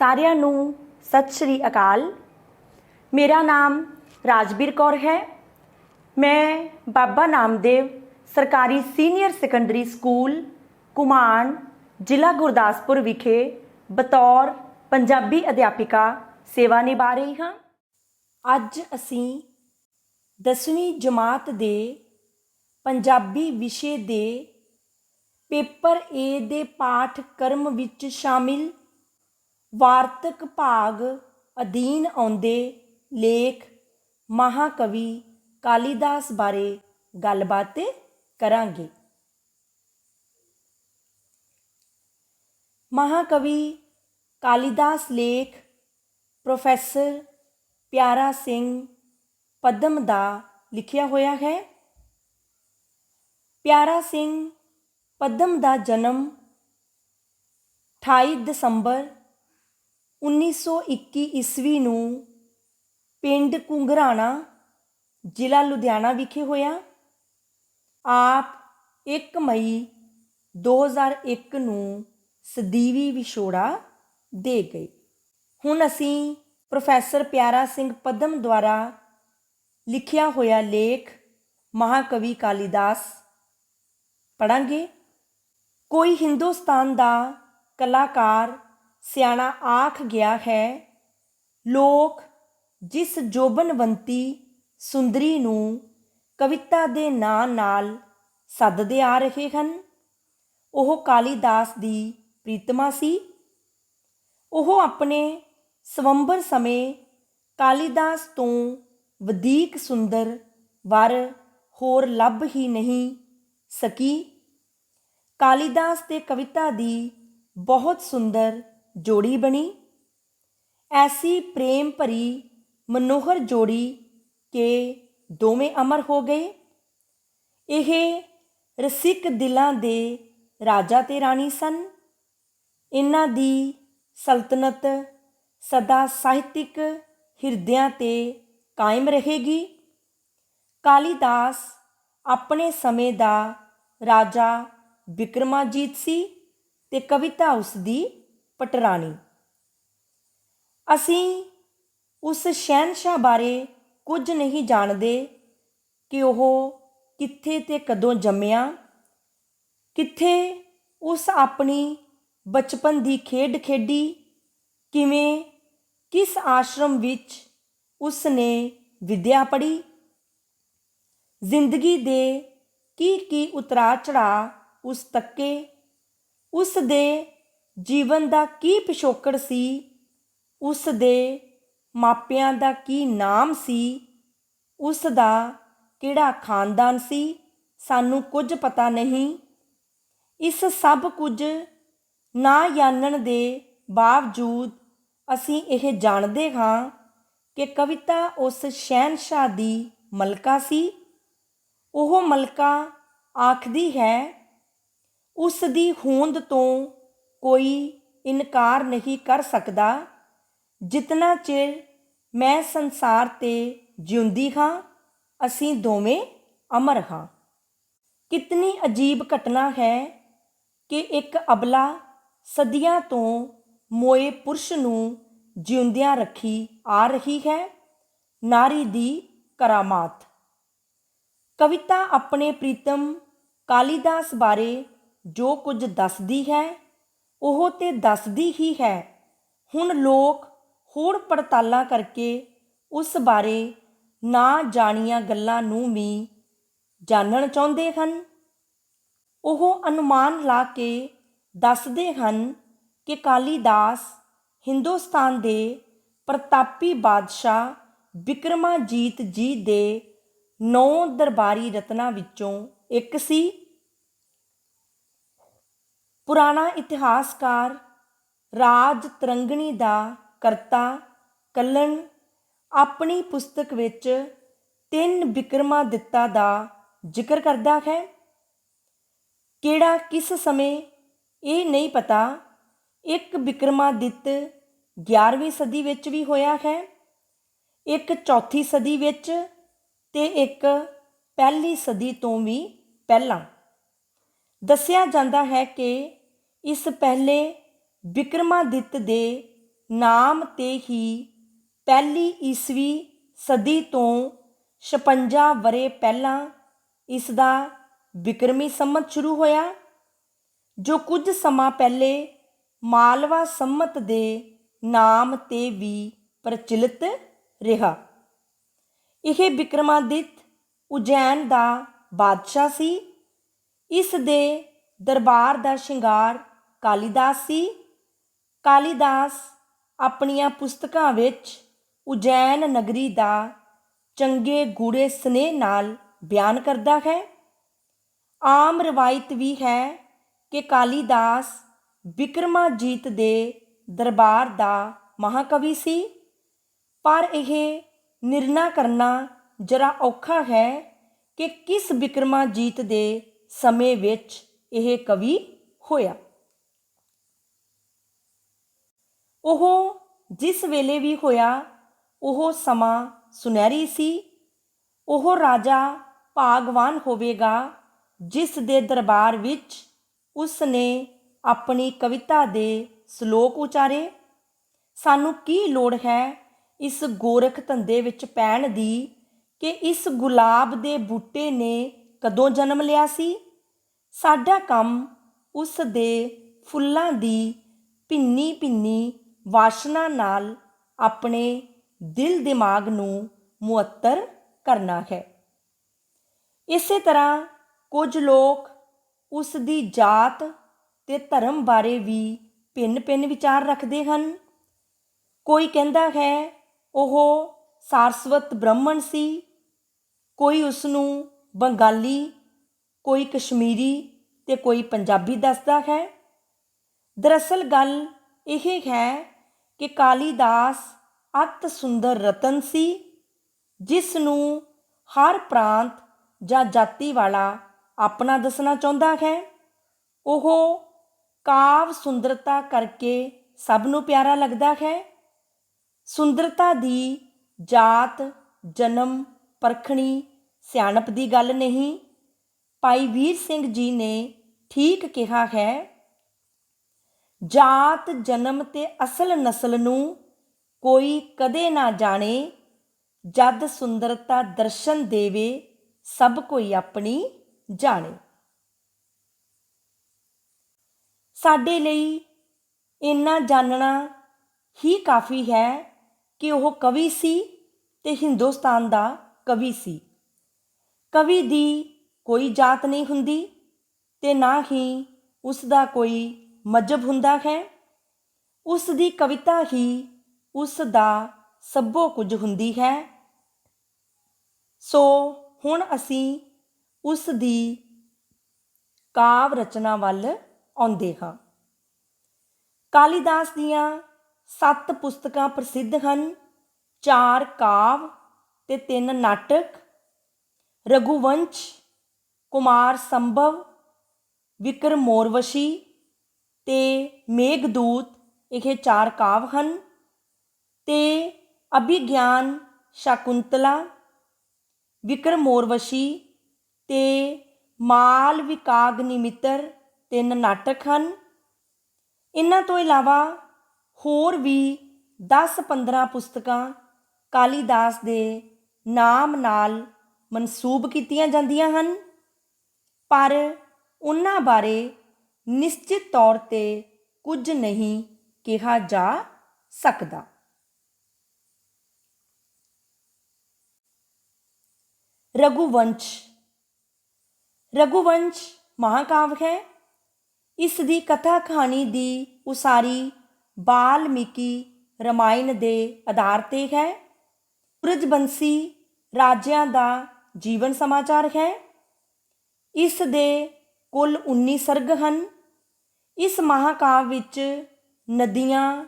ਸਾਰਿਆਂ ਨੂੰ ਸਤਿ ਸ਼੍ਰੀ ਅਕਾਲ। ਮੇਰਾ ਨਾਮ ਰਾਜਵੀਰ ਕੌਰ ਹੈ। ਮੈਂ ਬਾਬਾ ਨਾਮਦੇਵ ਸਰਕਾਰੀ ਸੀਨੀਅਰ ਸੈਕੰਡਰੀ ਸਕੂਲ ਘੁਮਾਣ ਜ਼ਿਲ੍ਹਾ ਗੁਰਦਾਸਪੁਰ ਵਿਖੇ ਬਤੌਰ ਪੰਜਾਬੀ ਅਧਿਆਪਿਕਾ ਸੇਵਾ ਨਿਭਾ ਰਹੀ ਹਾਂ। ਅੱਜ ਅਸੀਂ 10ਵੀਂ ਜਮਾਤ ਦੇ ਪੰਜਾਬੀ ਵਿਸ਼ੇ ਦੇ ਪੇਪਰ ਏ ਦੇ ਪਾਠਕ੍ਰਮ ਵਿੱਚ ਸ਼ਾਮਿਲ ਵਾਰਤਕ ਭਾਗ ਅਧੀਨ ਆਉਂਦੇ ਲੇਖ ਮਹਾਕਵੀ ਕਾਲੀਦਾਸ ਬਾਰੇ ਗੱਲਬਾਤ ਕਰਾਂਗੇ। ਮਹਾਕਵੀ ਕਾਲੀਦਾਸ ਲੇਖ ਪ੍ਰੋਫੈਸਰ ਪਿਆਰਾ ਸਿੰਘ ਪਦਮ ਦਾ ਲਿਖਿਆ ਹੋਇਆ ਹੈ। ਪਿਆਰਾ ਸਿੰਘ ਪਦਮ ਦਾ ਜਨਮ 28 ਦਸੰਬਰ 1921 ਈਸਵੀ ਨੂੰ ਪਿੰਡ ਘੁੰਗਰਾਣਾ ਜ਼ਿਲ੍ਹਾ ਲੁਧਿਆਣਾ ਵਿਖੇ ਹੋਇਆ। ਆਪ 1 ਮਈ 2001 ਨੂੰ ਸਦੀਵੀ ਵਿਛੋੜਾ ਦੇ ਗਏ। ਹੁਣ ਅਸੀਂ ਪ੍ਰੋਫੈਸਰ ਪਿਆਰਾ ਸਿੰਘ ਪਦਮ ਦੁਆਰਾ ਲਿਖਿਆ ਹੋਇਆ ਲੇਖ ਮਹਾਕਵੀ ਕਾਲੀਦਾਸ ਪੜ੍ਹਾਂਗੇ। ਕੋਈ ਹਿੰਦੁਸਤਾਨ ਦਾ ਕਲਾਕਾਰ ਸਿਆਣਾ ਆਖ ਗਿਆ ਹੈ, ਲੋਕ ਜਿਸ ਜੋਬਨਵੰਤੀ ਸੁੰਦਰੀ ਨੂੰ ਕਵਿਤਾ ਦੇ ਨਾਂ ਨਾਲ ਸੱਦਦੇ ਆ ਰਹੇ ਹਨ, ਉਹ ਕਾਲੀਦਾਸ ਦੀ ਪ੍ਰੀਤਮਾ ਸੀ। ਉਹ ਆਪਣੇ ਸਵੰਬਰ ਸਮੇਂ ਕਾਲੀਦਾਸ ਤੋਂ ਵਧੇਕ ਸੁੰਦਰ ਵਰ ਹੋਰ ਲੱਭ ਹੀ ਨਹੀਂ ਸਕੀ। ਕਾਲੀਦਾਸ ਤੇ ਕਵਿਤਾ ਦੀ ਬਹੁਤ ਸੁੰਦਰ ਜੋੜੀ ਬਣੀ। ਐਸੀ ਪ੍ਰੇਮ ਭਰੀ ਮਨੋਹਰ ਜੋੜੀ ਕਿ ਦੋਵੇਂ ਅਮਰ ਹੋ ਗਏ। ਇਹ ਰਸਿਕ ਦਿਲਾਂ ਦੇ ਰਾਜਾ ਤੇ ਰਾਣੀ ਸਨ। ਇਹਨਾਂ ਦੀ ਸਲਤਨਤ ਸਦਾ ਸਾਹਿਤਿਕ ਹਿਰਦਿਆਂ ਤੇ ਕਾਇਮ ਰਹੇਗੀ। ਕਾਲੀਦਾਸ ਆਪਣੇ ਸਮੇਂ ਦਾ ਰਾਜਾ ਬਿਕਰਮਾਜੀਤ ਸੀ ਤੇ ਕਵਿਤਾ ਉਸ ਦੀ ਪਟਰਾਣੀ। ਅਸੀਂ ਉਸ ਸ਼ਹਿਨਸ਼ਾਹ ਬਾਰੇ ਕੁਝ ਨਹੀਂ ਜਾਣਦੇ ਕਿ ਉਹ ਕਿੱਥੇ ਤੇ ਕਦੋਂ ਜੰਮਿਆ, ਕਿੱਥੇ ਉਸ ਆਪਣੀ ਬਚਪਨ ਦੀ ਖੇਡ ਖੇਡੀ, ਕਿਵੇਂ ਕਿਸ ਆਸ਼ਰਮ ਵਿੱਚ ਉਸ ਨੇ ਵਿੱਦਿਆ ਪੜ੍ਹੀ, ਜ਼ਿੰਦਗੀ ਦੇ ਕੀ ਉਤਰਾਅ ਚੜ੍ਹਾਅ ਉਸ ਤੱਕੇ, ਉਸ ਦੇ ਜੀਵਨ ਦਾ ਕੀ ਪਿਛੋਕੜ ਸੀ, ਉਸ ਦੇ ਮਾਪਿਆਂ ਦਾ ਕੀ ਨਾਮ ਸੀ, ਉਸ ਦਾ ਕਿਹੜਾ ਖਾਨਦਾਨ ਸੀ, ਸਾਨੂੰ ਕੁਝ ਪਤਾ ਨਹੀਂ। ਇਸ ਸਭ ਕੁਝ ਨਾ ਜਾਣਨ ਦੇ ਬਾਵਜੂਦ ਅਸੀਂ ਇਹ ਜਾਣਦੇ ਹਾਂ ਕਿ ਕਵਿਤਾ ਉਸ ਸ਼ਹਿਨਸ਼ਾਹ ਦੀ ਮਲਕਾ ਸੀ। ਉਹ ਮਲਕਾ ਆਖਦੀ ਹੈ, ਉਸ ਦੀ ਹੋਂਦ ਤੋਂ ਕੋਈ ਇਨਕਾਰ ਨਹੀਂ ਕਰ ਸਕਦਾ। ਜਿਤਨਾ ਚਿਰ ਮੈਂ ਸੰਸਾਰ 'ਤੇ ਜਿਉਂਦੀ ਹਾਂ, ਅਸੀਂ ਦੋਵੇਂ ਅਮਰ ਹਾਂ। ਕਿਤਨੀ ਅਜੀਬ ਘਟਨਾ ਹੈ ਕਿ ਇੱਕ ਅਬਲਾ ਸਦੀਆਂ ਤੋਂ ਮੋਏ ਪੁਰਸ਼ ਨੂੰ ਜਿਉਂਦਿਆਂ ਰੱਖੀ ਆ ਰਹੀ ਹੈ। ਨਾਰੀ ਦੀ ਕਰਾਮਾਤ। ਕਵਿਤਾ ਆਪਣੇ ਪ੍ਰੀਤਮ ਕਾਲੀਦਾਸ ਬਾਰੇ ਜੋ ਕੁਝ ਦੱਸਦੀ ਹੈ, ਉਹ ਤੇ ਦੱਸਦੀ ਹੀ ਹੈ। ਹੁਣ ਲੋਕ ਹੋਰ ਪੜਤਾਲਾਂ ਕਰਕੇ ਉਸ ਬਾਰੇ ਨਾ ਜਾਣੀਆਂ ਗੱਲਾਂ ਨੂੰ ਵੀ ਜਾਣਨ ਚਾਹੁੰਦੇ ਹਨ। ਉਹ ਅਨੁਮਾਨ ਲਾ ਕੇ ਦੱਸਦੇ ਹਨ ਕਿ ਕਾਲੀਦਾਸ ਹਿੰਦੁਸਤਾਨ ਦੇ ਪ੍ਰਤਾਪੀ ਬਾਦਸ਼ਾਹ ਬਿਕਰਮਾਜੀਤ ਜੀ ਦੇ 9 ਦਰਬਾਰੀ ਰਤਨਾਂ ਵਿੱਚੋਂ ਇੱਕ ਸੀ। ਪੁਰਾਣਾ ਇਤਿਹਾਸਕਾਰ ਰਾਜ ਤਰੰਗਣੀ ਦਾ ਕਰਤਾ ਕੱਲਣ ਆਪਣੀ ਪੁਸਤਕ ਵਿੱਚ 3 ਬਿਕਰਮਾਦਿੱਤਾ ਦਾ ਜ਼ਿਕਰ ਕਰਦਾ ਹੈ। ਕਿਹੜਾ ਕਿਸ ਸਮੇਂ ਇਹ ਨਹੀਂ ਪਤਾ। ਇੱਕ ਬਿਕਰਮਾਦਿੱਤ 11ਵੀਂ ਸਦੀ ਵਿੱਚ ਵੀ ਹੋਇਆ ਹੈ, ਇੱਕ 4ਥੀ ਸਦੀ ਵਿੱਚ ਤੇ ਇੱਕ 1ਲੀ ਸਦੀ ਤੋਂ ਵੀ ਪਹਿਲਾਂ। ਦੱਸਿਆ ਜਾਂਦਾ ਹੈ ਕਿ ਇਸ ਪਹਿਲੇ ਬਿਕਰਮਾਦਿੱਤ ਦੇ ਨਾਮ 'ਤੇ ਹੀ ਪਹਿਲੀ ਈਸਵੀ ਸਦੀ ਤੋਂ 56 ਵਰ੍ਹੇ ਪਹਿਲਾਂ ਇਸ ਦਾ ਬਿਕਰਮੀ ਸੰਮਤ ਸ਼ੁਰੂ ਹੋਇਆ, ਜੋ ਕੁਝ ਸਮਾਂ ਪਹਿਲੇ ਮਾਲਵਾ ਸੰਮਤ ਦੇ ਨਾਮ 'ਤੇ ਵੀ ਪ੍ਰਚਲਿਤ ਰਿਹਾ। ਇਹ ਬਿਕਰਮਾਦਿੱਤ ਉਜੈਨ ਦਾ ਬਾਦਸ਼ਾਹ ਸੀ। ਇਸ ਦੇ ਦਰਬਾਰ ਦਾ ਸ਼ਿੰਗਾਰ ਕਾਲੀਦਾਸ ਸੀ। ਕਾਲੀਦਾਸ ਆਪਣੀਆਂ ਪੁਸਤਕਾਂ ਵਿੱਚ ਉਜੈਨ ਨਗਰੀ ਦਾ ਚੰਗੇ ਗੂੜੇ ਸਨੇਹ ਨਾਲ ਬਿਆਨ ਕਰਦਾ ਹੈ। ਆਮ ਰਵਾਇਤ ਵੀ ਹੈ ਕਿ ਕਾਲੀਦਾਸ ਬਿਕਰਮਾਜੀਤ ਦੇ ਦਰਬਾਰ ਦਾ ਮਹਾਕਵੀ ਸੀ, ਪਰ ਇਹ ਨਿਰਣਾ ਕਰਨਾ ਜਰਾ ਔਖਾ ਹੈ ਕਿ ਕਿਸ ਬਿਕਰਮਾਜੀਤ ਦੇ ਸਮੇਂ ਵਿੱਚ ਇਹ ਕਵੀ ਹੋਇਆ। ਉਹ ਜਿਸ ਵੇਲੇ ਵੀ ਹੋਇਆ, ਉਹ ਸਮਾਂ ਸੁਨਹਿਰੀ ਸੀ। ਉਹ ਰਾਜਾ ਭਾਗਵਾਨ ਹੋਵੇਗਾ ਜਿਸ ਦੇ ਦਰਬਾਰ ਵਿੱਚ ਉਸ ਨੇ ਆਪਣੀ ਕਵਿਤਾ ਦੇ ਸ਼ਲੋਕ ਉਚਾਰੇ। ਸਾਨੂੰ ਕੀ ਲੋੜ ਹੈ ਇਸ ਗੋਰਖ ਧੰਦੇ ਵਿੱਚ ਪੈਣ ਦੀ ਕਿ ਇਸ ਗੁਲਾਬ ਦੇ ਬੂਟੇ ਨੇ ਕਦੋਂ ਜਨਮ ਲਿਆ ਸੀ। ਸਾਡਾ ਕੰਮ ਉਸ ਦੇ ਫੁੱਲਾਂ ਦੀ ਭਿੰਨੀ ਭਿੰਨੀ ਵਾਸ਼ਨਾ ਨਾਲ ਆਪਣੇ ਦਿਲ ਦਿਮਾਗ ਨੂੰ ਮੁਅੱਤਰ ਕਰਨਾ ਹੈ। ਇਸੇ ਤਰ੍ਹਾਂ ਕੁਝ ਲੋਕ ਉਸ ਦੀ ਜਾਤ ਤੇ ਧਰਮ ਬਾਰੇ ਵੀ ਭਿੰਨ ਭਿੰਨ ਵਿਚਾਰ ਰੱਖਦੇ ਹਨ। ਕੋਈ ਕਹਿੰਦਾ ਹੈ ਉਹ ਸਾਰਸਵਤ ਬ੍ਰਾਹਮਣ ਸੀ, ਕੋਈ ਉਸ ਨੂੰ ਬੰਗਾਲੀ, ਕੋਈ ਕਸ਼ਮੀਰੀ ਤੇ ਕੋਈ ਪੰਜਾਬੀ ਦੱਸਦਾ ਹੈ। ਦਰਅਸਲ ਗੱਲ ਇਹ ਹੈ ਕਿ ਕਾਲੀਦਾਸ ਅਤਿ ਸੁੰਦਰ ਰਤਨ ਸੀ, ਜਿਸ ਨੂੰ ਹਰ ਪ੍ਰਾਂਤ ਜਾਂ ਜਾਤੀ ਵਾਲਾ ਆਪਣਾ ਦੱਸਣਾ ਚਾਹੁੰਦਾ ਹੈ। ਉਹ ਕਾਵ ਸੁੰਦਰਤਾ ਕਰਕੇ ਸਭ ਨੂੰ ਪਿਆਰਾ ਲੱਗਦਾ ਹੈ। ਸੁੰਦਰਤਾ ਦੀ ਜਾਤ, ਜਨਮ, ਪਰਖਣੀ, ਸਿਆਣਪ ਦੀ ਗੱਲ ਨਹੀਂ। ਭਾਈ ਵੀਰ ਸਿੰਘ ਜੀ ਨੇ ਠੀਕ ਕਿਹਾ ਹੈ, ਜਾਤ, ਜਨਮ ਤੇ ਅਸਲ ਨਸਲ ਨੂੰ ਕੋਈ ਕਦੇ ਨਾ ਜਾਣੇ, ਜਦ ਸੁੰਦਰਤਾ ਦਰਸ਼ਨ ਦੇਵੇ ਸਭ ਕੋਈ ਆਪਣੀ ਜਾਣੇ। ਸਾਡੇ ਲਈ ਇੰਨਾ ਜਾਣਨਾ ਹੀ ਕਾਫੀ ਹੈ ਕਿ ਉਹ ਕਵੀ ਸੀ ਤੇ ਹਿੰਦੁਸਤਾਨ ਦਾ ਕਵੀ ਸੀ। ਕਵੀ ਦੀ ਕੋਈ ਜਾਤ ਨਹੀਂ ਹੁੰਦੀ ਤੇ ਨਾ ਹੀ ਉਸ ਦਾ ਕੋਈ ਮਜ਼ਹਬ ਹੁੰਦਾ ਹੈ। ਉਸ ਦੀ ਕਵਿਤਾ ਹੀ ਉਸ ਦਾ ਸਭੋ ਕੁਝ ਹੁੰਦੀ ਹੈ। ਸੋ ਹੁਣ ਅਸੀਂ ਉਸ ਦੀ ਕਾਵ ਰਚਨਾ ਵੱਲ ਆਉਂਦੇ ਹਾਂ। ਕਾਲੀਦਾਸ ਦੀਆਂ 7 ਪੁਸਤਕਾਂ ਪ੍ਰਸਿੱਧ ਹਨ, 4 ਕਾਵ ਤੇ 3 ਨਾਟਕ। ਰਘੂਵੰਸ਼, ਕੁਮਾਰ ਸੰਭਵ, ਵਿਕਰਮੋਰਵਸ਼ੀ ਤੇ ਮੇਘਦੂਤ ਇਹ 4 ਕਾਵ ਹਨ ਤੇ ਅਭਿਗਿਆਨ, ਸ਼ਾਕੁੰਤਲਾ, ਵਿਕਰਮੋਰਵਸ਼ੀ ਤੇ ਮਾਲਵਿਕਾਗਨਿਮਿਤਰ 3 ਨਾਟਕ ਹਨ। ਇਹਨਾਂ ਤੋਂ ਇਲਾਵਾ ਹੋਰ ਵੀ 10-15 ਪੁਸਤਕਾਂ ਕਾਲੀਦਾਸ ਦੇ ਨਾਮ ਨਾਲ ਮਨਸੂਬ ਕੀਤੀਆਂ ਜਾਂਦੀਆਂ ਹਨ, ਪਰ ਉਹਨਾਂ ਬਾਰੇ ਨਿਸ਼ਚਿਤ ਤੌਰ 'ਤੇ ਕੁਝ ਨਹੀਂ ਕਿਹਾ ਜਾ ਸਕਦਾ। ਰਘੂਵੰਸ਼। ਰਘੂਵੰਸ਼ ਮਹਾਂਕਾਵ ਹੈ। ਇਸ ਦੀ ਕਥਾ ਕਹਾਣੀ ਦੀ ਉਸਾਰੀ ਵਾਲਮੀਕੀ ਰਾਮਾਇਣ ਦੇ ਆਧਾਰ 'ਤੇ ਹੈ। ਬ੍ਰਜਬੰਸੀ ਰਾਜਿਆਂ ਦਾ ਜੀਵਨ ਸਮਾਚਾਰ ਹੈ। ਇਸ ਦੇ ਕੁੱਲ 19 ਸਰਗ ਹਨ। ਇਸ ਮਹਾਂਕਾਵ ਵਿੱਚ ਨਦੀਆਂ,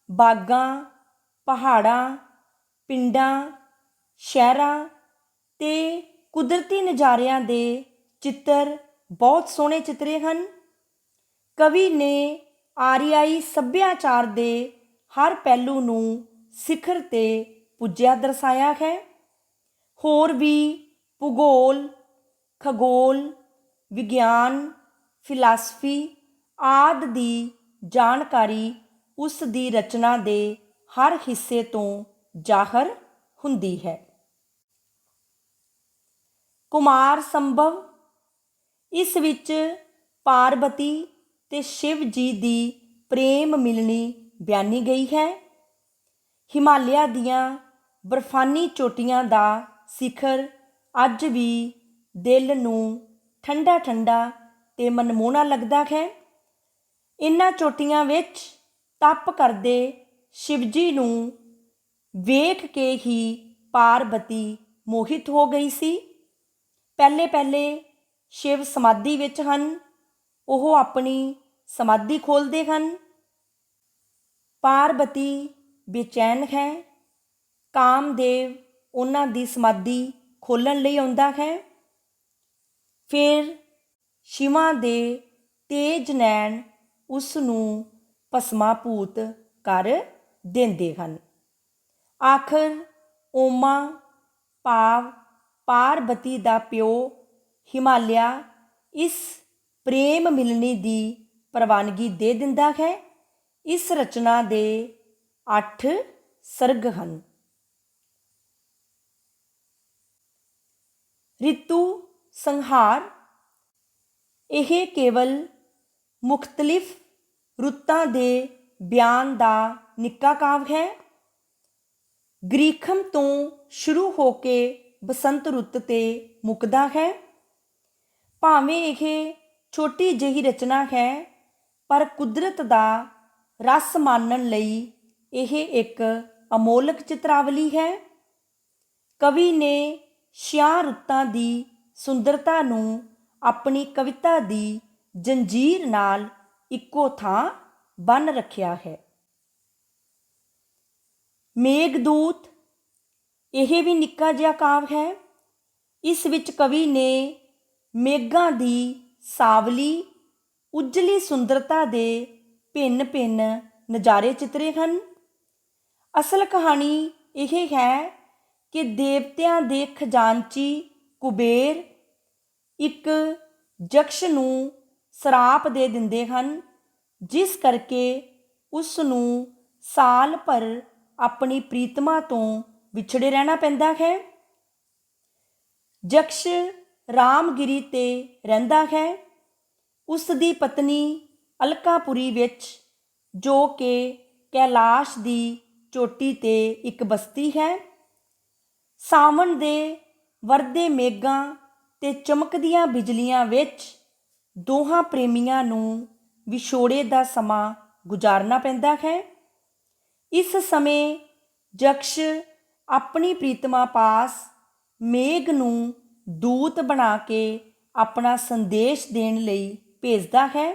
ਬਾਗਾਂ, ਪਹਾੜਾਂ, ਪਿੰਡਾਂ, ਸ਼ਹਿਰਾਂ ਤੇ ਕੁਦਰਤੀ ਨਜ਼ਾਰਿਆਂ ਦੇ ਚਿੱਤਰ ਬਹੁਤ ਸੋਹਣੇ ਚਿੱਤਰੇ ਹਨ। ਕਵੀ ਨੇ ਆਰੀਆਈ ਸੱਭਿਆਚਾਰ ਦੇ ਹਰ ਪਹਿਲੂ ਨੂੰ ਸਿਖਰ 'ਤੇ ਪੁੱਜਿਆ ਦਰਸਾਇਆ ਹੈ। ਹੋਰ ਵੀ ਭੂਗੋਲ, ਖਗੋਲ, ਵਿਗਿਆਨ, ਫਿਲਾਸਫੀ ਆਦਿ ਦੀ ਜਾਣਕਾਰੀ ਉਸ ਦੀ ਰਚਨਾ ਦੇ ਹਰ ਹਿੱਸੇ ਤੋਂ ਜ਼ਾਹਰ ਹੁੰਦੀ ਹੈ। ਕੁਮਾਰ ਸੰਭਵ, ਇਸ ਵਿੱਚ ਪਾਰਬਤੀ ਤੇ ਸ਼ਿਵ ਜੀ ਦੀ ਪ੍ਰੇਮ ਮਿਲਣੀ ਬਿਆਨੀ ਗਈ ਹੈ। ਹਿਮਾਲਿਆ ਦੀਆਂ ਬਰਫਾਨੀ ਚੋਟੀਆਂ ਦਾ ਸਿਖਰ ਅੱਜ ਵੀ ਦਿਲ ਨੂੰ ਠੰਡਾ ਠੰਡਾ ਤੇ ਮਨਮੋਹਣਾ ਲੱਗਦਾ ਹੈ। ਇਹਨਾਂ ਚੋਟੀਆਂ ਵਿੱਚ ਤਪ ਕਰਦੇ ਸ਼ਿਵਜੀ ਨੂੰ ਵੇਖ ਕੇ ਹੀ ਪਾਰਬਤੀ ਮੋਹਿਤ ਹੋ ਗਈ ਸੀ। ਪਹਿਲੇ ਪਹਿਲੇ ਸ਼ਿਵ ਸਮਾਧੀ ਵਿੱਚ ਹਨ। ਉਹ ਆਪਣੀ ਸਮਾਧੀ ਖੋਲ੍ਹਦੇ ਹਨ। ਪਾਰਬਤੀ ਬੇਚੈਨ ਹੈ। ਕਾਮਦੇਵ ਉਹਨਾਂ ਦੀ ਸਮਾਧੀ ਖੋਲ੍ਹਣ ਲਈ ਆਉਂਦਾ ਹੈ। ਫਿਰ ਸ਼ਿਵਾ ਦੇ ਤੇਜ ਨੈਣ ਉਸ ਨੂੰ ਭਸਮਾਭੂਤ ਕਰ ਦਿੰਦੇ ਹਨ। ਆਖਰ ਓਮਾ ਭਾਵ ਪਾਰਬਤੀ ਦਾ ਪਿਓ ਹਿਮਾਲਿਆ ਇਸ ਪ੍ਰੇਮ ਮਿਲਣੀ ਦੀ ਪ੍ਰਵਾਨਗੀ ਦੇ ਦਿੰਦਾ ਹੈ। ਇਸ ਰਚਨਾ ਦੇ 8 ਸਰਗ ਹਨ। ਰਿਤੂ ਸੰਹਾਰ, ਇਹ ਕੇਵਲ ਮੁਖਤਲਿਫ ਰੁੱਤਾਂ ਦੇ ਬਿਆਨ ਦਾ ਨਿੱਕਾ ਕਾਵਿ ਹੈ। ਗ੍ਰੀਖਮ ਤੋਂ ਸ਼ੁਰੂ ਹੋ ਕੇ ਬਸੰਤ ਰੁੱਤ 'ਤੇ ਮੁੱਕਦਾ ਹੈ। ਭਾਵੇਂ ਇਹ ਛੋਟੀ ਜਿਹੀ ਰਚਨਾ ਹੈ, ਪਰ ਕੁਦਰਤ ਦਾ ਰਸ ਮਾਣਨ ਲਈ ਇਹ ਇੱਕ ਅਮੋਲਕ ਚਿਤਰਾਵਲੀ ਹੈ। ਕਵੀ ਨੇ 6 ਰੁੱਤਾਂ ਦੀ ਸੁੰਦਰਤਾ ਨੂੰ ਆਪਣੀ ਕਵਿਤਾ ਦੀ ਜੰਜੀਰ ਨਾਲ ਇੱਕੋ ਥਾਂ ਬੰਨ ਰੱਖਿਆ ਹੈ। ਮੇਘਦੂਤ, ਇਹ ਵੀ ਨਿੱਕਾ ਜਿਹਾ ਕਾਵਿ ਹੈ। ਇਸ ਵਿੱਚ ਕਵੀ ਨੇ ਮੇਘਾਂ ਦੀ ਸਾਵਲੀ ਉਜਲੀ ਸੁੰਦਰਤਾ ਦੇ ਭਿੰਨ ਭਿੰਨ ਨਜ਼ਾਰੇ ਚਿੱਤਰੇ ਹਨ। ਅਸਲ ਕਹਾਣੀ ਇਹ ਹੈ ਕਿ ਦੇਵਤਿਆਂ ਦੇ ਖਜ਼ਾਨਚੀ ਕੁਬੇਰ ਇੱਕ ਯਕਸ਼ ਨੂੰ ਸਰਾਪ ਦੇ ਦਿੰਦੇ ਹਨ, ਜਿਸ ਕਰਕੇ ਉਸ ਨੂੰ ਸਾਲ ਭਰ ਆਪਣੀ ਪ੍ਰੀਤਮਾ ਤੋਂ ਵਿਛੜੇ ਰਹਿਣਾ ਪੈਂਦਾ ਹੈ। ਯਕਸ਼ ਰਾਮਗਿਰੀ 'ਤੇ ਰਹਿੰਦਾ ਹੈ। ਉਸ ਦੀ ਪਤਨੀ ਅਲਕਾਪੁਰੀ ਵਿੱਚ, ਜੋ ਕਿ ਕੈਲਾਸ਼ ਦੀ ਚੋਟੀ 'ਤੇ ਇੱਕ ਬਸਤੀ ਹੈ। ਸਾਵਣ ਦੇ ਵਰਦੇ ਮੇਘਾਂ ਤੇ ਚਮਕਦੀਆਂ ਬਿਜਲੀਆਂ ਵਿੱਚ ਦੋਹਾਂ ਪ੍ਰੇਮੀਆਂ ਨੂੰ ਵਿਛੋੜੇ ਦਾ ਸਮਾਂ ਗੁਜ਼ਾਰਨਾ ਪੈਂਦਾ ਹੈ। ਇਸ ਸਮੇਂ ਯਕਸ਼ ਆਪਣੀ ਪ੍ਰੀਤਮਾ ਪਾਸ ਮੇਘ ਨੂੰ ਦੂਤ ਬਣਾ ਕੇ ਆਪਣਾ ਸੰਦੇਸ਼ ਦੇਣ ਲਈ ਭੇਜਦਾ ਹੈ।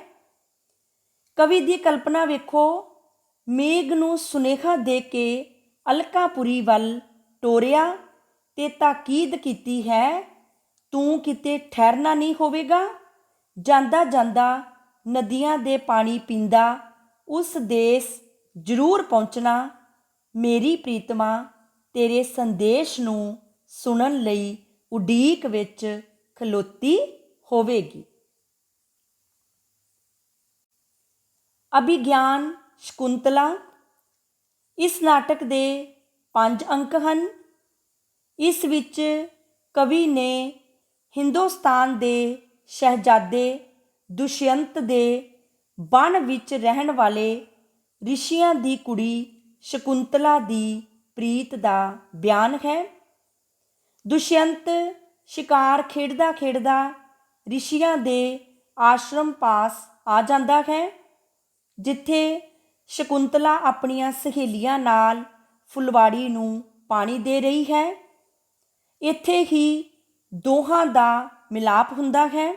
ਕਵੀ ਦੀ ਕਲਪਨਾ ਵੇਖੋ, ਮੇਘ ਨੂੰ ਸੁਨੇਹਾ ਦੇ ਕੇ ਅਲਕਾਪੁਰੀ ਵੱਲ ਤੋਰਿਆ ਤੇ ਤਾਕੀਦ ਕੀਤੀ ਹੈ, ਤੂੰ ਕਿਤੇ ਠਹਿਰਨਾ ਨਹੀਂ ਹੋਵੇਗਾ। ਜਾਂਦਾ ਜਾਂਦਾ ਨਦੀਆਂ ਦੇ ਪਾਣੀ ਪੀਂਦਾ ਉਸ ਦੇਸ ਜ਼ਰੂਰ ਪਹੁੰਚਣਾ। ਮੇਰੀ ਪ੍ਰੀਤਮਾ ਤੇਰੇ ਸੰਦੇਸ਼ ਨੂੰ ਸੁਣਨ ਲਈ ਉਡੀਕ ਵਿੱਚ ਖਲੋਤੀ ਹੋਵੇਗੀ। ਅਭਿਗਿਆਨ ਸ਼ਕੁੰਤਲਾ, ਇਸ ਨਾਟਕ ਦੇ 5 ਅੰਕ ਹਨ। ਇਸ ਵਿੱਚ ਕਵੀ ਨੇ ਹਿੰਦੁਸਤਾਨ ਦੇ ਸ਼ਹਿਜ਼ਾਦੇ ਦੁਸ਼ਯੰਤ ਦੇ ਬਣ ਵਿੱਚ ਰਹਿਣ ਵਾਲੇ ਰਿਸ਼ੀਆਂ ਦੀ ਕੁੜੀ ਸ਼ਕੁੰਤਲਾ ਦੀ ਪ੍ਰੀਤ ਦਾ ਬਿਆਨ ਹੈ। ਦੁਸ਼ਯੰਤ ਸ਼ਿਕਾਰ ਖੇਡਦਾ ਖੇਡਦਾ ਰਿਸ਼ੀਆਂ ਦੇ ਆਸ਼ਰਮ ਪਾਸ ਆ ਜਾਂਦਾ ਹੈ, ਜਿੱਥੇ ਸ਼ਕੁੰਤਲਾ ਆਪਣੀਆਂ ਸਹੇਲੀਆਂ ਨਾਲ ਫੁਲਵਾੜੀ ਨੂੰ ਪਾਣੀ ਦੇ ਰਹੀ ਹੈ। ਇੱਥੇ ਹੀ ਦੋਹਾਂ ਦਾ ਮਿਲਾਪ ਹੁੰਦਾ ਹੈ।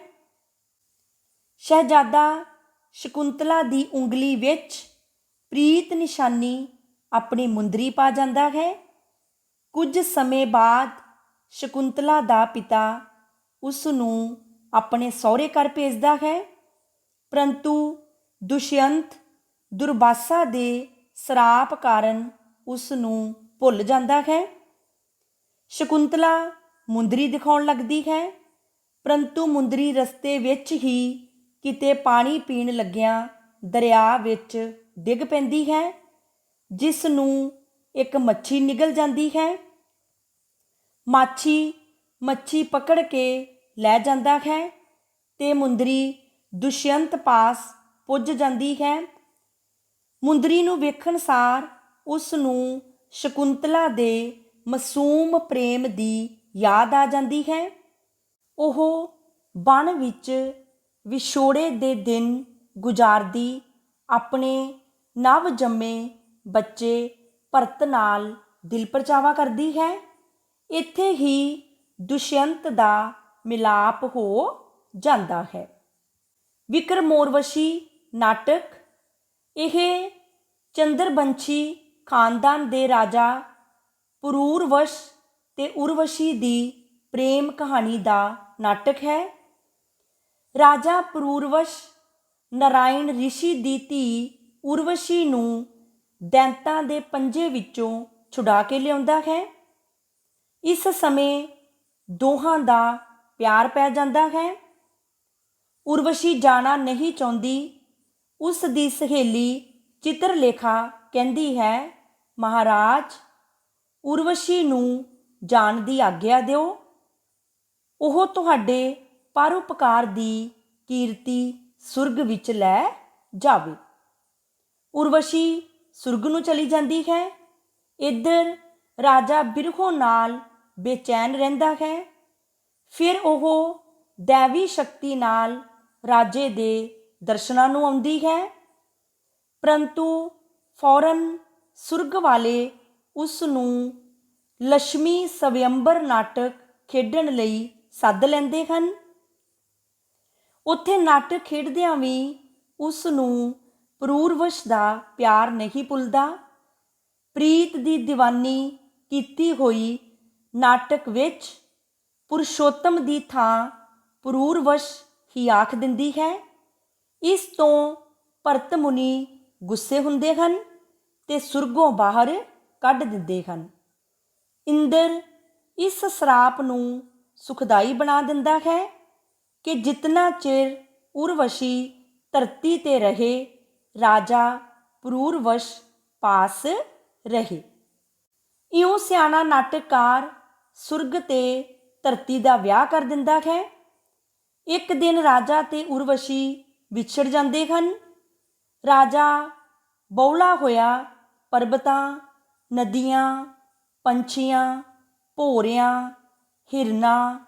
ਸ਼ਹਿਜ਼ਾਦਾ ਸ਼ਕੁੰਤਲਾ ਦੀ ਉਂਗਲੀ ਵਿੱਚ ਪ੍ਰੀਤ ਨਿਸ਼ਾਨੀ ਆਪਣੀ ਮੁੰਦਰੀ ਪਾ ਜਾਂਦਾ ਹੈ। ਕੁਝ ਸਮੇਂ ਬਾਅਦ ਸ਼ਕੁੰਤਲਾ ਦਾ ਪਿਤਾ ਉਸ ਨੂੰ ਆਪਣੇ ਸਹੁਰੇ ਘਰ ਭੇਜਦਾ ਹੈ, ਪਰੰਤੂ ਦੁਸ਼ਯੰਤ ਦੁਰਵਾਸਾ ਦੇ ਸਰਾਪ ਕਾਰਨ ਉਸ ਨੂੰ ਭੁੱਲ ਜਾਂਦਾ ਹੈ। ਸ਼ਕੁੰਤਲਾ ਮੁੰਦਰੀ ਦਿਖਾਉਣ ਲੱਗਦੀ ਹੈ, ਪਰੰਤੂ ਮੁੰਦਰੀ ਰਸਤੇ ਵਿੱਚ ਹੀ ਕਿਤੇ ਪਾਣੀ ਪੀਣ ਲੱਗਿਆਂ ਦਰਿਆ ਵਿੱਚ ਡਿੱਗ ਪੈਂਦੀ ਹੈ, ਜਿਸ ਨੂੰ ਇੱਕ ਮੱਛੀ ਨਿਗਲ ਜਾਂਦੀ ਹੈ। ਮਾਛੀ ਮੱਛੀ ਪਕੜ ਕੇ ਲੈ ਜਾਂਦਾ ਹੈ ਤੇ ਮੁੰਦਰੀ ਦੁਸ਼ਯੰਤ ਪਾਸ ਪੁੱਜ ਜਾਂਦੀ ਹੈ। ਮੁੰਦਰੀ ਨੂੰ ਵੇਖਣ ਸਾਰ ਉਸ ਨੂੰ ਸ਼ਕੁੰਤਲਾ ਦੇ ਮਾਸੂਮ ਪ੍ਰੇਮ ਦੀ ਯਾਦ ਆ ਜਾਂਦੀ ਹੈ। ਉਹ ਬਣ ਵਿੱਚ ਵਿਛੋੜੇ ਦੇ ਦਿਨ ਗੁਜ਼ਾਰਦੀ ਆਪਣੇ ਨਵ ਜੰਮੇ ਬੱਚੇ ਭਰਤ ਨਾਲ ਦਿਲ ਪਰਚਾਵਾ ਕਰਦੀ ਹੈ। ਇੱਥੇ ਹੀ ਦੁਸ਼ਯੰਤ ਦਾ ਮਿਲਾਪ ਹੋ ਜਾਂਦਾ ਹੈ। ਵਿਕਰਮੋਰਵਸ਼ੀ ਨਾਟਕ ਇਹ ਚੰਦਰਬੰਸ਼ੀ ਖਾਨਦਾਨ ਦੇ ਰਾਜਾ ਪੁਰੂਰਵਸ਼ ਤੇ ਉਰਵਸ਼ੀ ਦੀ ਪ੍ਰੇਮ ਕਹਾਣੀ ਦਾ ਨਾਟਕ ਹੈ। ਰਾਜਾ ਪੁਰੂਰਵਸ਼ ਨਾਰਾਇਣ ਰਿਸ਼ੀ ਦੀ ਧੀ ਉਰਵਸ਼ੀ ਨੂੰ ਦੈਂਤਾਂ ਦੇ ਪੰਜੇ ਵਿੱਚੋਂ ਛੁਡਾ ਕੇ ਲਿਆਉਂਦਾ ਹੈ। ਇਸ ਸਮੇਂ ਦੋਹਾਂ ਦਾ ਪਿਆਰ ਪੈ ਜਾਂਦਾ ਹੈ। ਉਰਵਸ਼ੀ ਜਾਣਾ ਨਹੀਂ ਚਾਹੁੰਦੀ। ਉਸ ਦੀ ਸਹੇਲੀ ਚਿੱਤਰਲੇਖਾ ਕਹਿੰਦੀ ਹੈ, ਮਹਾਰਾਜ, ਉਰਵਸ਼ੀ ਨੂੰ ਜਾਣ ਦੀ ਆਗਿਆ ਦਿਓ। ਉਹ ਤੁਹਾਡੇ ਪਰਉਪਕਾਰ ਦੀ ਕੀਰਤੀ ਸੁਰਗ ਵਿੱਚ ਲੈ ਜਾਵੇ। ਉਰਵਸ਼ੀ ਸੁਰਗ ਨੂੰ ਚਲੀ ਜਾਂਦੀ ਹੈ। ਇੱਧਰ ਰਾਜਾ ਬਿਰਹੋਂ ਨਾਲ ਬੇਚੈਨ ਰਹਿੰਦਾ ਹੈ। ਫਿਰ ਉਹ ਦੈਵੀ ਸ਼ਕਤੀ ਨਾਲ ਰਾਜੇ ਦੇ ਦਰਸ਼ਨਾਂ ਨੂੰ ਆਉਂਦੀ ਹੈ, ਪਰੰਤੂ ਫੌਰਨ ਸੁਰਗ ਵਾਲੇ ਉਸ ਨੂੰ ਲక్ష్ਮੀ ਸਵਯੰਬਰ ਨਾਟਕ ਖੇਡਣ ਲਈ ਸੱਦ ਲੈਂਦੇ ਹਨ। ਉੱਥੇ ਨਾਟਕ ਖੇਡਦਿਆਂ ਵੀ ਉਸ ਨੂੰ ਪੁਰੂਰਵਸ਼ ਦਾ ਪਿਆਰ ਨਹੀਂ ਭੁੱਲਦਾ। ਪ੍ਰੀਤ ਦੀ ਦੀਵਾਨੀ ਕੀਤੀ ਹੋਈ ਨਾਟਕ ਵਿੱਚ ਪੁਰਸ਼ੋਤਮ ਦੀ ਥਾਂ ਪੁਰੂਰਵਸ਼ ਹੀ ਆਖ ਦਿੰਦੀ ਹੈ। ਇਸ ਤੋਂ ਭਰਤ ਮੁਨੀ ਗੁੱਸੇ ਹੁੰਦੇ ਹਨ ਤੇ ਸੁਰਗੋਂ ਬਾਹਰ ਕੱਢ ਦਿੰਦੇ ਹਨ। ਇੰਦਰ ਇਸ ਸਰਾਪ ਨੂੰ ਸੁਖਦਾਈ ਬਣਾ ਦਿੰਦਾ ਹੈ ਕਿ ਜਿਤਨਾ ਚਿਰ ਉਰਵਸ਼ੀ ਧਰਤੀ ਤੇ ਰਹੇ, ਰਾਜਾ ਪੁਰੂਰਵਸ਼ ਪਾਸ ਰਹੇ। ਇਉਂ ਸਿਆਣਾ ਨਾਟਕਕਾਰ ਸੁਰਗ ਤੇ ਧਰਤੀ ਦਾ ਵਿਆਹ ਕਰ ਦਿੰਦਾ ਹੈ। ਇੱਕ ਦਿਨ ਰਾਜਾ ਤੇ ਉਰਵਸ਼ੀ ਵਿਛੜ ਜਾਂਦੇ ਹਨ। ਰਾਜਾ ਬੌਲਾ ਹੋਇਆ ਪਰਬਤਾਂ, ਨਦੀਆਂ, ਪੰਛੀਆਂ, ਭੌਰਿਆਂ, ਹਿਰਨਾਂ,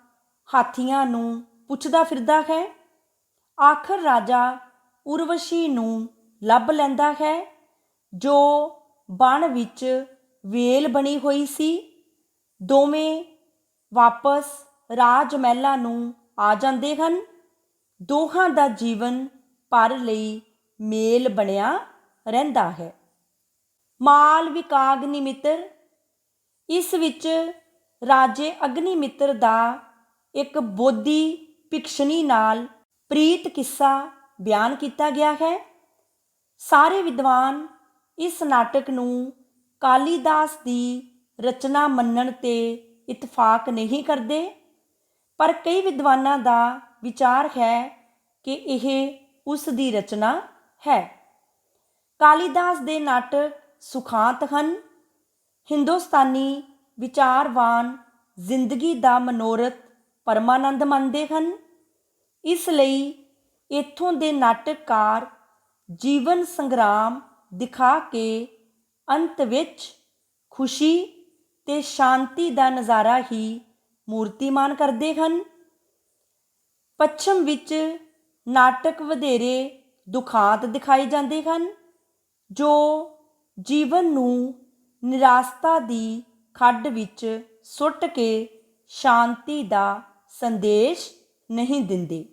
ਹਾਥੀਆਂ ਨੂੰ ਪੁੱਛਦਾ ਫਿਰਦਾ ਹੈ। ਆਖਰ ਰਾਜਾ ਉਰਵਸ਼ੀ ਨੂੰ ਲੱਭ ਲੈਂਦਾ ਹੈ, ਜੋ ਬਣ ਵਿੱਚ ਵੇਲ ਬਣੀ ਹੋਈ ਸੀ। ਦੋਵੇਂ ਵਾਪਸ ਰਾਜ ਮਹਿਲਾਂ ਨੂੰ ਆ ਜਾਂਦੇ ਹਨ। ਦੋਹਾਂ ਦਾ ਜੀਵਨ ਭਰ ਲਈ ਮੇਲ ਬਣਿਆ ਰਹਿੰਦਾ ਹੈ। ਮਾਲ ਵਿਕਾਗਨਿਮਿਤਰ, ਇਸ ਵਿੱਚ ਰਾਜੇ ਅਗਨੀਮਿਤਰ ਦਾ ਇੱਕ ਬੋਧੀ ਭਿਕਸ਼ਣੀ ਨਾਲ ਪ੍ਰੀਤ ਕਿੱਸਾ ਬਿਆਨ ਕੀਤਾ ਗਿਆ ਹੈ। ਸਾਰੇ ਵਿਦਵਾਨ ਇਸ ਨਾਟਕ ਨੂੰ ਕਾਲੀਦਾਸ ਦੀ ਰਚਨਾ ਮੰਨਣ ਤੇ ਇਤਫਾਕ ਨਹੀਂ ਕਰਦੇ, ਪਰ ਕਈ ਵਿਦਵਾਨਾਂ ਦਾ ਵਿਚਾਰ ਹੈ ਕਿ ਇਹ ਉਸ ਦੀ ਰਚਨਾ ਹੈ। ਕਾਲੀਦਾਸ ਦੇ ਨਾਟਕ ਸੁਖਾਂਤ ਹਨ। ਹਿੰਦੁਸਤਾਨੀ ਵਿਚਾਰਵਾਨ ਜ਼ਿੰਦਗੀ ਦਾ ਮਨੋਰਥ ਪਰਮਾਨੰਦ ਮੰਨਦੇ ਹਨ। ਇਸ ਲਈ ਇੱਥੋਂ ਦੇ ਨਾਟਕਕਾਰ ਜੀਵਨ ਸੰਗਰਾਮ ਦਿਖਾ ਕੇ ਅੰਤ ਵਿੱਚ ਖੁਸ਼ੀ ਤੇ ਸ਼ਾਂਤੀ ਦਾ ਨਜ਼ਾਰਾ ਹੀ ਮੂਰਤੀਮਾਨ ਕਰਦੇ ਹਨ। ਪੱਛਮ ਵਿੱਚ ਨਾਟਕ ਵਧੇਰੇ ਦੁਖਾਂਤ ਦਿਖਾਏ ਜਾਂਦੇ ਹਨ, ਜੋ ਜੀਵਨ ਨੂੰ ਨਿਰਾਸ਼ਤਾ ਦੀ ਖੱਡ ਵਿੱਚ ਸੁੱਟ ਕੇ ਸ਼ਾਂਤੀ ਦਾ ਸੰਦੇਸ਼ ਨਹੀਂ ਦਿੰਦੇ।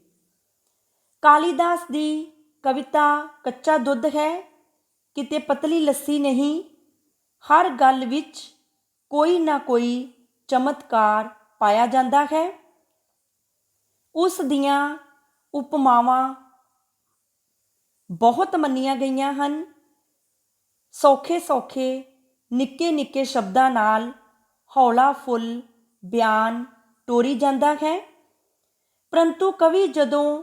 ਕਾਲੀਦਾਸ ਦੀ ਕਵਿਤਾ ਕੱਚਾ ਦੁੱਧ ਹੈ, ਕਿਤੇ ਪਤਲੀ ਲੱਸੀ ਨਹੀਂ। ਹਰ ਗੱਲ ਵਿੱਚ ਕੋਈ ਨਾ ਕੋਈ ਚਮਤਕਾਰ ਪਾਇਆ ਜਾਂਦਾ ਹੈ। ਉਸ ਦੀਆਂ ਉਪਮਾਵਾਂ ਬਹੁਤ ਮੰਨੀਆਂ ਗਈਆਂ ਹਨ। ਸੌਖੇ ਸੌਖੇ ਨਿੱਕੇ ਨਿੱਕੇ ਸ਼ਬਦਾਂ ਨਾਲ ਹੌਲਾ ਫੁੱਲ ਬਿਆਨ ਟੋਰੀ ਜਾਂਦਾ ਹੈ, ਪਰੰਤੂ ਕਵੀ ਜਦੋਂ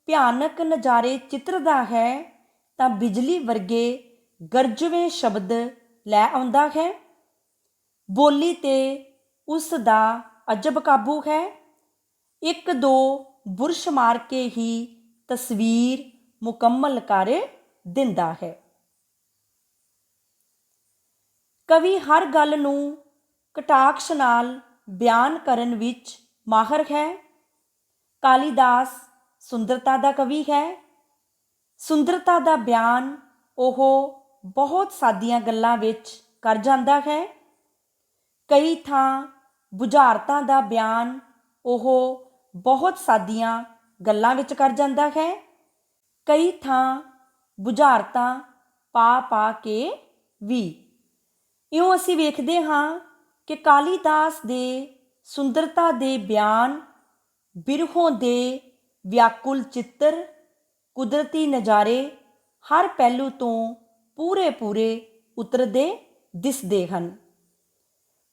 ਭਿਆਨਕ ਨਜ਼ਾਰੇ ਚਿੱਤਰਦਾ ਹੈ ਤਾਂ ਬਿਜਲੀ ਵਰਗੇ ਗਰਜਵੇਂ ਸ਼ਬਦ ਲੈ ਆਉਂਦਾ ਹੈ। ਬੋਲੀ 'ਤੇ ਉਸ ਦਾ ਅਜਬ ਕਾਬੂ ਹੈ। ਇੱਕ ਦੋ ਬੁਰਸ਼ ਮਾਰ ਕੇ ਹੀ ਤਸਵੀਰ ਮੁਕੰਮਲ ਕਰ ਦਿੰਦਾ ਹੈ। ਕਵੀ ਹਰ ਗੱਲ ਨੂੰ ਕਟਾਕਸ਼ ਨਾਲ ਬਿਆਨ ਕਰਨ ਵਿੱਚ ਮਾਹਰ ਹੈ। ਕਾਲੀਦਾਸ ਸੁੰਦਰਤਾ ਦਾ ਕਵੀ ਹੈ। ਸੁੰਦਰਤਾ ਦਾ ਬਿਆਨ ਉਹ ਬਹੁਤ ਸਾਦੀਆਂ ਗੱਲਾਂ ਵਿੱਚ ਕਰ ਜਾਂਦਾ ਹੈ। ਕਈ ਥਾਂ ਬੁਝਾਰਤਾਂ ਦਾ ਬਿਆਨ ਉਹ ਬਹੁਤ ਸਾਦੀਆਂ ਗੱਲਾਂ ਵਿੱਚ ਕਰ ਜਾਂਦਾ ਹੈ। ਕਈ ਥਾਂ ਬੁਝਾਰਤਾਂ ਪਾ ਪਾ ਕੇ ਵੀ। ਇਉਂ ਅਸੀਂ ਵੇਖਦੇ ਹਾਂ ਕਿ ਕਾਲੀਦਾਸ ਦੇ ਸੁੰਦਰਤਾ ਦੇ ਬਿਆਨ ਬਿਰਹੋਂ ਦੇ ਵਿਆਕੁਲ ਚਿੱਤਰ, ਕੁਦਰਤੀ ਨਜ਼ਾਰੇ ਹਰ ਪਹਿਲੂ ਤੋਂ ਪੂਰੇ ਉਤਰਦੇ ਦਿਸਦੇ ਹਨ।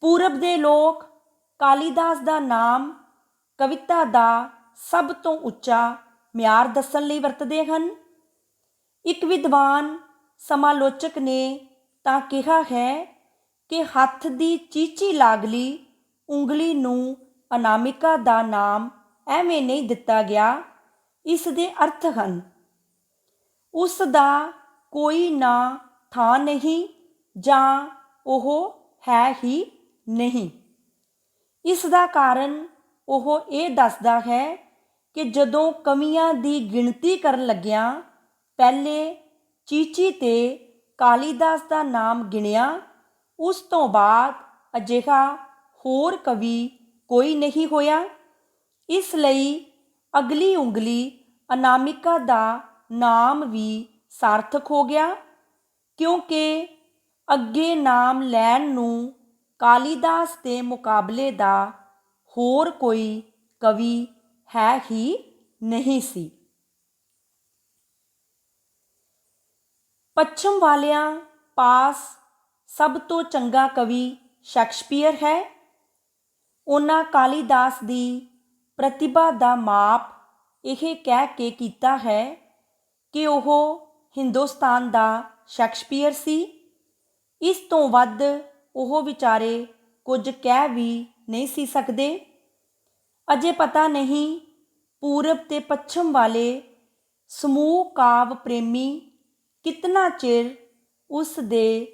ਪੂਰਬ ਦੇ ਲੋਕ ਕਾਲੀਦਾਸ ਦਾ ਨਾਮ ਕਵਿਤਾ ਦਾ ਸਭ ਤੋਂ ਉੱਚਾ ਮਿਆਰ ਦੱਸਣ ਲਈ ਵਰਤਦੇ ਹਨ। ਇੱਕ ਵਿਦਵਾਨ ਸਮਾਲੋਚਕ ਨੇ ਤਾਂ ਕਿਹਾ ਹੈ ਕਿ ਹੱਥ ਦੀ ਚੀਚੀ ਲਾਗਲੀ ਉਂਗਲੀ ਨੂੰ ਅਨਾਮਿਕਾ ਦਾ ਨਾਮ ਐਵੇਂ ਨਹੀਂ ਦਿੱਤਾ ਗਿਆ। ਇਸ ਦੇ ਅਰਥ ਹਨ, ਉਸ ਦਾ ਕੋਈ ਨਾ ਥਾਂ ਨਹੀਂ ਜਾਂ ਉਹ ਹੈ ਹੀ ਨਹੀਂ। ਇਸ ਦਾ ਕਾਰਨ ਉਹ ਇਹ ਦੱਸਦਾ ਹੈ ਕਿ ਜਦੋਂ ਕਵੀਆਂ ਦੀ ਗਿਣਤੀ ਕਰਨ ਲੱਗਿਆਂ ਪਹਿਲੇ ਚੀਚੀ ਤੇ ਕਾਲੀਦਾਸ ਦਾ ਨਾਮ ਗਿਣਿਆ, ਉਸ ਤੋਂ ਬਾਅਦ ਅਜਿਹਾ ਹੋਰ ਕਵੀ ਕੋਈ ਨਹੀਂ ਹੋਇਆ। ਇਸ ਲਈ ਅਗਲੀ ਉਂਗਲੀ ਅਨਾਮਿਕਾ ਦਾ ਨਾਮ ਵੀ ਸਾਰਥਕ ਹੋ ਗਿਆ, ਕਿਉਂਕਿ ਅੱਗੇ ਨਾਮ ਲੈਣ ਨੂੰ ਕਾਲੀਦਾਸ ਦੇ ਮੁਕਾਬਲੇ ਦਾ ਹੋਰ ਕੋਈ ਕਵੀ ਹੈ ਹੀ ਨਹੀਂ ਸੀ। ਪੱਛਮ ਵਾਲਿਆਂ ਪਾਸ ਸਭ ਤੋਂ ਚੰਗਾ ਕਵੀ ਸ਼ੇਕਸਪੀਅਰ ਹੈ। ਉਹਨਾਂ ਕਾਲੀਦਾਸ ਦੀ ਪ੍ਰਤਿਭਾ ਦਾ ਮਾਪ ਇਹ ਕਹਿ ਕੇ ਕੀਤਾ ਹੈ ਕਿ ਉਹ ਹਿੰਦੁਸਤਾਨ ਦਾ ਸ਼ੇਕਸਪੀਅਰ ਸੀ। ਇਸ ਤੋਂ ਵੱਧ ਉਹ ਵਿਚਾਰੇ ਕੁਝ ਕਹਿ ਵੀ ਨਹੀਂ ਸੀ ਸਕਦੇ। ਅਜੇ ਪਤਾ ਨਹੀਂ ਪੂਰਬ ਤੇ ਪੱਛਮ ਵਾਲੇ ਸਮੂਹ ਕਾਵ ਪ੍ਰੇਮੀ ਕਿਤਨਾ ਚਿਰ ਉਸ ਦੇ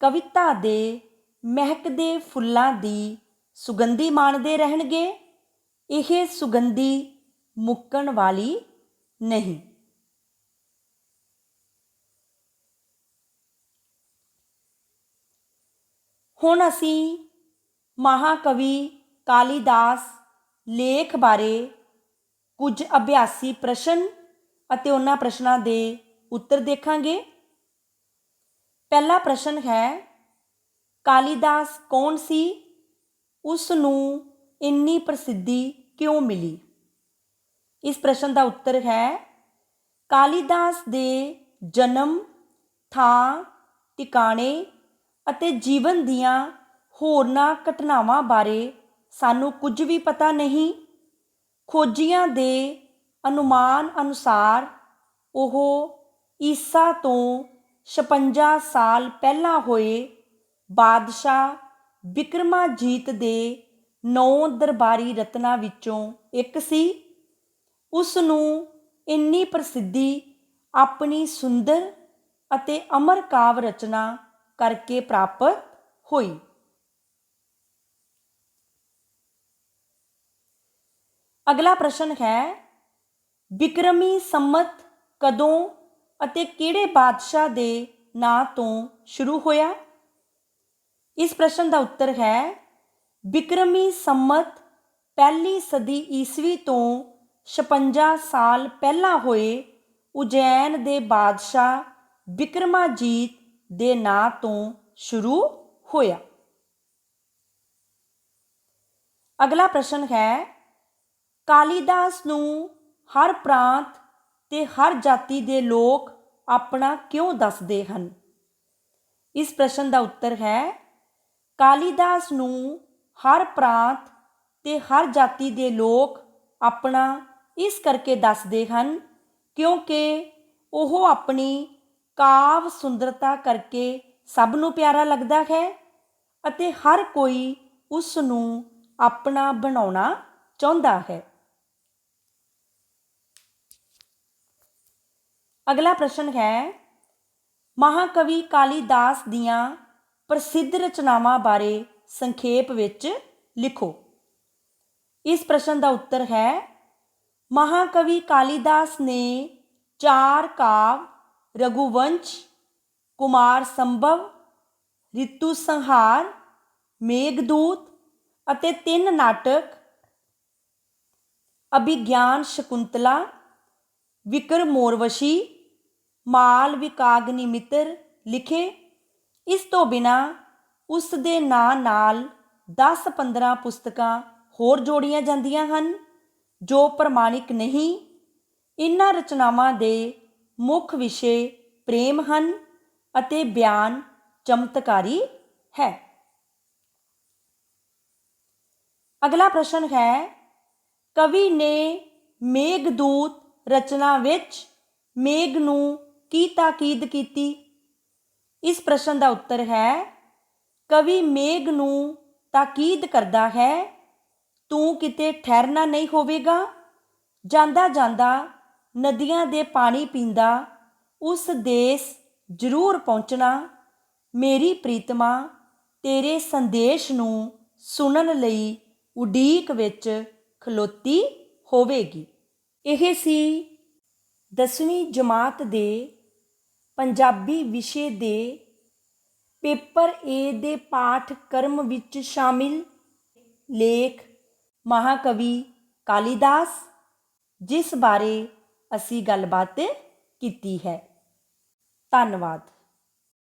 ਕਵਿਤਾ ਦੇ ਮਹਿਕਦੇ ਫੁੱਲਾਂ ਦੀ ਸੁਗੰਧੀ ਮਾਣਦੇ ਰਹਿਣਗੇ। ਇਹ ਸੁਗੰਧੀ ਮੁੱਕਣ ਵਾਲੀ ਨਹੀਂ। ਹੁਣ ਅਸੀਂ ਮਹਾਕਵੀ ਕਾਲੀਦਾਸ ਲੇਖ ਬਾਰੇ ਕੁਝ ਅਭਿਆਸੀ ਪ੍ਰਸ਼ਨ ਅਤੇ ਉਹਨਾਂ ਪ੍ਰਸ਼ਨਾਂ ਦੇ ਉੱਤਰ ਦੇਖਾਂਗੇ। ਪਹਿਲਾ ਪ੍ਰਸ਼ਨ ਹੈ, ਕਾਲੀਦਾਸ ਕੌਣ ਸੀ? ਉਸ ਨੂੰ ਇੰਨੀ ਪ੍ਰਸਿੱਧੀ ਕਿਉਂ ਮਿਲੀ? ਇਸ ਪ੍ਰਸ਼ਨ ਦਾ ਉੱਤਰ ਹੈ, ਕਾਲੀਦਾਸ ਦੇ ਜਨਮ, ਥਾਂ, ਟਿਕਾਣੇ ਅਤੇ ਜੀਵਨ ਦੀਆਂ ਹੋਰਨਾਂ ਘਟਨਾਵਾਂ ਬਾਰੇ ਸਾਨੂੰ ਕੁਝ ਵੀ ਪਤਾ ਨਹੀਂ। ਖੋਜੀਆਂ ਦੇ ਅਨੁਮਾਨ ਅਨੁਸਾਰ ਉਹ ਈਸਾ ਤੋਂ 56 ਸਾਲ ਪਹਿਲਾਂ ਹੋਏ ਬਾਦਸ਼ਾਹ ਬਿਕਰਮਾਜੀਤ ਦੇ 9 ਦਰਬਾਰੀ ਰਤਨਾਂ ਵਿੱਚੋਂ ਇੱਕ ਸੀ। ਉਸ ਨੂੰ ਇੰਨੀ ਪ੍ਰਸਿੱਧੀ ਆਪਣੀ ਸੁੰਦਰ ਅਤੇ ਅਮਰ ਕਾਵ ਰਚਨਾ ਕਰਕੇ ਪ੍ਰਾਪਤ ਹੋਈ। ਅਗਲਾ ਪ੍ਰਸ਼ਨ ਹੈ, ਬਿਕਰਮੀ ਸੰਮਤ ਕਦੋਂ ਅਤੇ ਕਿਹੜੇ ਬਾਦਸ਼ਾਹ ਦੇ ਨਾਂ ਤੋਂ ਸ਼ੁਰੂ ਹੋਇਆ? ਇਸ ਪ੍ਰਸ਼ਨ ਦਾ ਉੱਤਰ ਹੈ, ਬਿਕਰਮੀ ਸੰਮਤ ਪਹਿਲੀ ਸਦੀ ਈਸਵੀ ਤੋਂ 56 ਸਾਲ ਪਹਿਲਾਂ ਹੋਏ ਉਜੈਨ ਦੇ ਬਾਦਸ਼ਾਹ ਬਿਕਰਮਾਜੀਤ ਦੇ ਨਾਂ ਤੋਂ ਸ਼ੁਰੂ ਹੋਇਆ। ਅਗਲਾ ਪ੍ਰਸ਼ਨ ਹੈ, ਕਾਲੀਦਾਸ ਨੂੰ ਹਰ ਪ੍ਰਾਂਤ ਤੇ ਹਰ ਜਾਤੀ ਦੇ ਲੋਕ ਆਪਣਾ ਕਿਉਂ ਦੱਸਦੇ ਹਨ? ਇਸ ਪ੍ਰਸ਼ਨ ਦਾ ਉੱਤਰ ਹੈ, ਕਾਲੀਦਾਸ ਨੂੰ ਹਰ ਪ੍ਰਾਂਤ ਤੇ ਹਰ ਜਾਤੀ ਦੇ ਲੋਕ ਆਪਣਾ ਇਸ ਕਰਕੇ ਦੱਸਦੇ ਹਨ ਕਿਉਂਕਿ ਉਹ ਆਪਣੀ ਕਾਵ ਸੁੰਦਰਤਾ ਕਰਕੇ ਸਭ ਨੂੰ ਪਿਆਰਾ ਲੱਗਦਾ ਹੈ ਅਤੇ ਹਰ ਕੋਈ ਉਸ ਨੂੰ ਆਪਣਾ ਬਣਾਉਣਾ ਚਾਹੁੰਦਾ ਹੈ। ਅਗਲਾ ਪ੍ਰਸ਼ਨ ਹੈ, ਮਹਾਕਵੀ ਕਾਲੀਦਾਸ ਦੀਆਂ ਪ੍ਰਸਿੱਧ ਰਚਨਾਵਾਂ ਬਾਰੇ ਸੰਖੇਪ ਵਿੱਚ ਲਿਖੋ। ਇਸ ਪ੍ਰਸ਼ਨ ਦਾ ਉੱਤਰ ਹੈ, ਮਹਾਕਵੀ ਕਾਲੀਦਾਸ ਨੇ 4 ਕਾਵਿ ਰਘੁਵੰਸ਼, ਕੁਮਾਰ ਸੰਭਵ, ਰਿਤੂ ਸੰਹਾਰ, ਮੇਘਦੂਤ ਅਤੇ 3 ਨਾਟਕ ਅਭਿਗਿਆਨ ਸ਼ਕੁੰਤਲਾ, ਵਿਕਰਮੋਰਵਸ਼ੀ, ਮਾਲਵਿਕਾਗਨਿਮਿਤਰ ਲਿਖੇ। ਇਸ ਤੋਂ ਬਿਨਾਂ ਉਸ ਦੇ ਨਾਂ ਨਾਲ 10-15 ਪੁਸਤਕਾਂ ਹੋਰ ਜੋੜੀਆਂ ਜਾਂਦੀਆਂ ਹਨ ਜੋ ਪ੍ਰਮਾਣਿਕ ਨਹੀਂ। ਇਹਨਾਂ ਰਚਨਾਵਾਂ ਦੇ ਮੁੱਖ ਵਿਸ਼ੇ ਪ੍ਰੇਮ ਹਨ ਅਤੇ ਬਿਆਨ ਚਮਤਕਾਰੀ ਹੈ। ਅਗਲਾ ਪ੍ਰਸ਼ਨ ਹੈ, ਕਵੀ ਨੇ ਮੇਘਦੂਤ ਰਚਨਾ ਵਿੱਚ ਮੇਘ ਨੂੰ ਕੀ ਤਾਕੀਦ ਕੀਤੀ? ਇਸ ਪ੍ਰਸ਼ਨ ਦਾ ਉੱਤਰ ਹੈ, ਕਵੀ ਮੇਘ ਨੂੰ ਤਾਕੀਦ ਕਰਦਾ ਹੈ, ਤੂੰ ਕਿਤੇ ਠਹਿਰਨਾ ਨਹੀਂ ਹੋਵੇਗਾ, ਜਾਂਦਾ ਜਾਂਦਾ ਨਦੀਆਂ ਦੇ ਪਾਣੀ ਪੀਂਦਾ ਉਸ ਦੇਸ ਜ਼ਰੂਰ ਪਹੁੰਚਣਾ, ਮੇਰੀ ਪ੍ਰੀਤਮਾ ਤੇਰੇ ਸੰਦੇਸ਼ ਨੂੰ ਸੁਣਨ ਲਈ ਉਡੀਕ ਵਿੱਚ ਖਲੋਤੀ ਹੋਵੇਗੀ। ਇਹ ਸੀ 10ਵੀਂ ਜਮਾਤ ਦੇ ਪੰਜਾਬੀ ਵਿਸ਼ੇ ਦੇ ਪੇਪਰ ਏ ਦੇ ਪਾਠਕ੍ਰਮ ਵਿੱਚ ਸ਼ਾਮਿਲ ਲੇਖ ਮਹਾਕਵੀ ਕਾਲੀਦਾਸ, ਜਿਸ ਬਾਰੇ ਅਸੀਂ ਗੱਲਬਾਤ ਕੀਤੀ ਹੈ। ਧੰਨਵਾਦ।